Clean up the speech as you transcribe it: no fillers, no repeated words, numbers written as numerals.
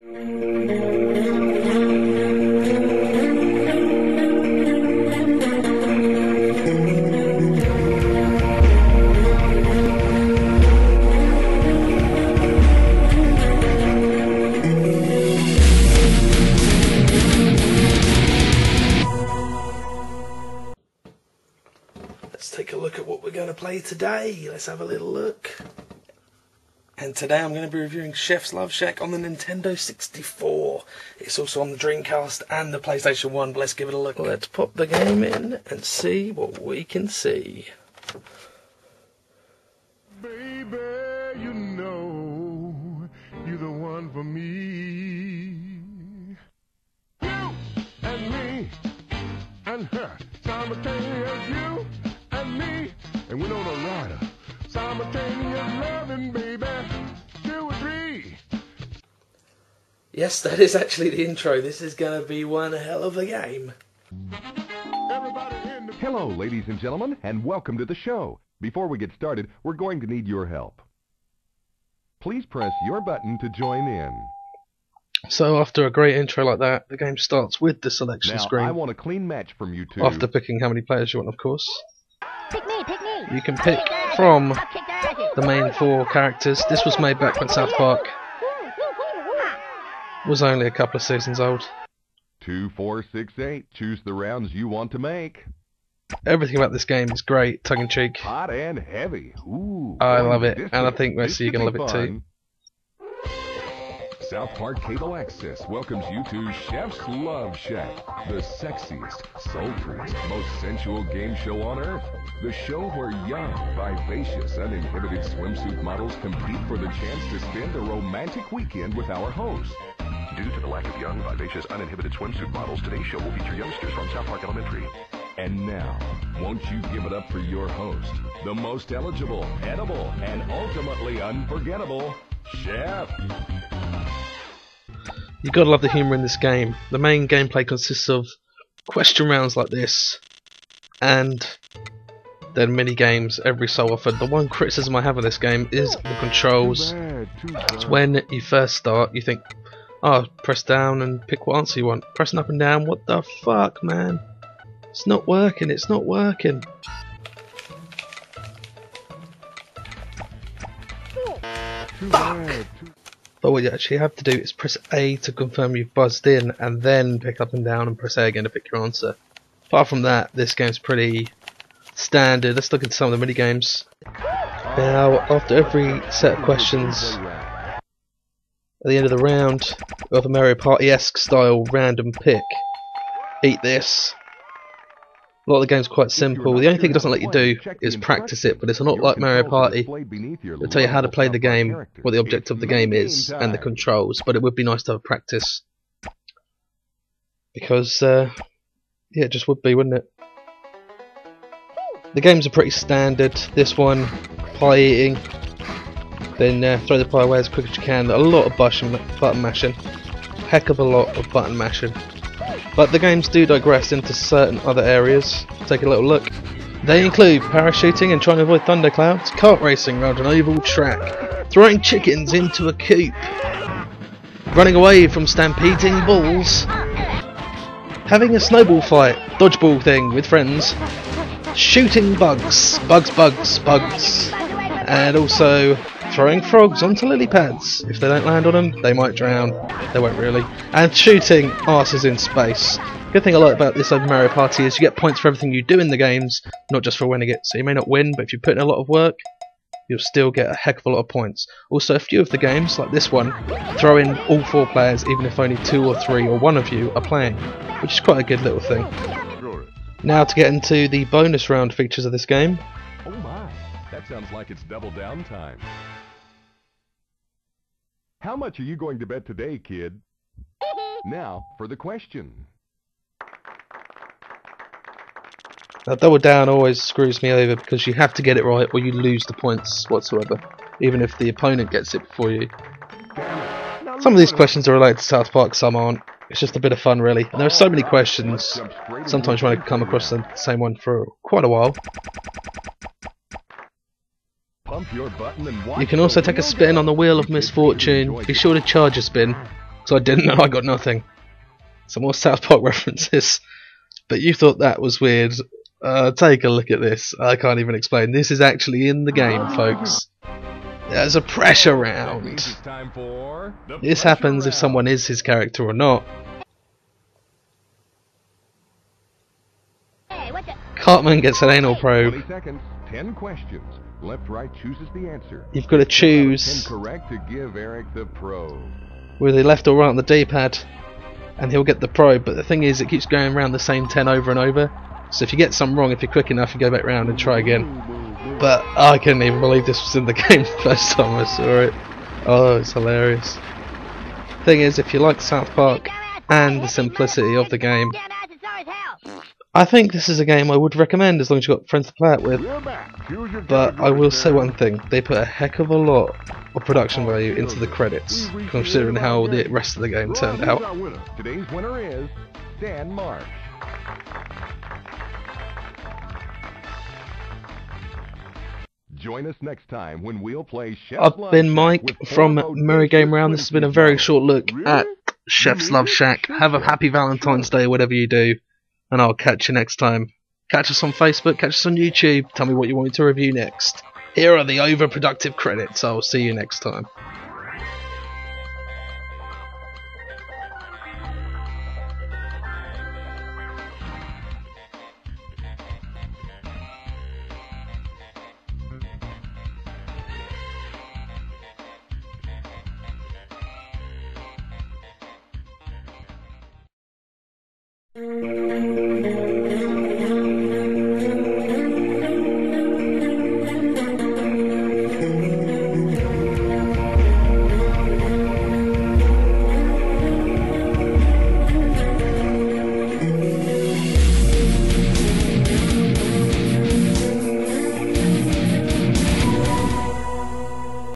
Let's take a look at what we're going to play today. Let's have a little look. And today I'm going to be reviewing Chef's Love Shack on the Nintendo 64. It's also on the Dreamcast and the PlayStation 1, but let's give it a look. Let's pop the game in and see what we can see. Baby, you know you're the one for me. You and me and her, simultaneous you and me, and we're on a rider. Simultaneous loving, baby. 2 or 3. Yes, that is actually the intro. This is going to be one hell of a game. Hello, ladies and gentlemen, and welcome to the show. Before we get started, we're going to need your help. Please press your button to join in. So after a great intro like that, the game starts with the selection screen. I want a clean match from you two. After picking how many players you want, of course. Pick me, pick me. You can pick from the main 4 characters. This was made back when South Park was only a couple of seasons old. 2, 4, 6, 8. Choose the rounds you want to make. Everything about this game is great, tongue-in-cheek. Hot and heavy. Ooh, I love it, and I think most of you are going to love it too. South Park Cable Access welcomes you to Chef's Love Shack, the sexiest, sultriest, most sensual game show on earth. The show where young, vivacious, uninhibited swimsuit models compete for the chance to spend a romantic weekend with our host. Due to the lack of young, vivacious, uninhibited swimsuit models, today's show will feature youngsters from South Park Elementary. And now, won't you give it up for your host, the most eligible, edible, and ultimately unforgettable, Chef. You gotta love the humour in this game. The main gameplay consists of question rounds like this, and then mini games every so often. The one criticism I have of this game is the controls. It's when you first start, you think, oh, press down and pick what answer you want. Pressing up and down, what the fuck, man? It's not working, it's not working. Fuck! But what you actually have to do is press A to confirm you've buzzed in, and then pick up and down and press A again to pick your answer. Apart from that, this game's pretty standard. Let's look at some of the mini games. Now, after every set of questions, at the end of the round, we have a Mario Party-esque style random pick. Eat this. A lot of the game's quite simple. The only thing it doesn't let you do is practice it, but it's not like Mario Party. It'll tell you how to play the game, what the objective of the game is, and the controls, but it would be nice to have practice. Because, yeah, it just would be, wouldn't it? The games are pretty standard. This one, pie eating. Then throw the pie away as quick as you can. A lot of button mashing. Heck of a lot of button mashing. But the games do digress into certain other areas. Take a little look. They include parachuting and trying to avoid thunderclouds, kart racing around an oval track, throwing chickens into a coop, running away from stampeding bulls, having a snowball fight, dodgeball thing with friends, shooting bugs, and also throwing frogs onto lily pads. If they don't land on them, they might drown. They won't really. And shooting asses in space. Good thing I like about this over Mario Party is you get points for everything you do in the games, not just for winning it. So you may not win, but if you put in a lot of work, you'll still get a heck of a lot of points. Also, a few of the games, like this one, throw in all 4 players, even if only 2 or 3 or 1 of you are playing, which is quite a good little thing. Now to get into the bonus round features of this game. Oh my, that sounds like it's double down time. How much are you going to bet today, kid? Now for the question. Now double down always screws me over because you have to get it right or you lose the points whatsoever, even if the opponent gets it before you. Some of these questions are related to South Park, some aren't. It's just a bit of fun really. And there are so many questions, sometimes you want to come across the same one for quite a while. Pump your button and watch. You can also take a spin on the Wheel of Misfortune. Be sure to charge a spin. So I didn't know, I got nothing. Some more South Park references. But you thought that was weird. Take a look at this. I can't even explain. This is actually in the game, folks. There's a pressure round. This happens if someone is his character or not. Cartman gets an anal probe. 20 seconds, 10 questions. Left, right chooses the answer. You've got to choose 10 correct to give Eric the probe. whether left or right on the D-pad, and he'll get the probe. But the thing is, it keeps going around the same 10 over and over. So if you get some wrong, if you're quick enough, you go back round and try again. But I couldn't even believe this was in the game the first time I saw it. Oh, it's hilarious. Thing is, if you like South Park and the simplicity of the game, I think this is a game I would recommend as long as you've got friends to play it with. But I will say one thing, they put a heck of a lot of production value into the credits, considering how the rest of the game turned out. Today's winner is Dan Marsh. Join us next time when we'll play Chef's I've Love been Shack Mike with from Porno Merry Game District Round. This has been a very short look at Chef's Love Shack. Have a happy Valentine's Day, whatever you do, and I'll catch you next time. Catch us on Facebook, catch us on YouTube, tell me what you want me to review next. Here are the overproductive credits. I'll see you next time.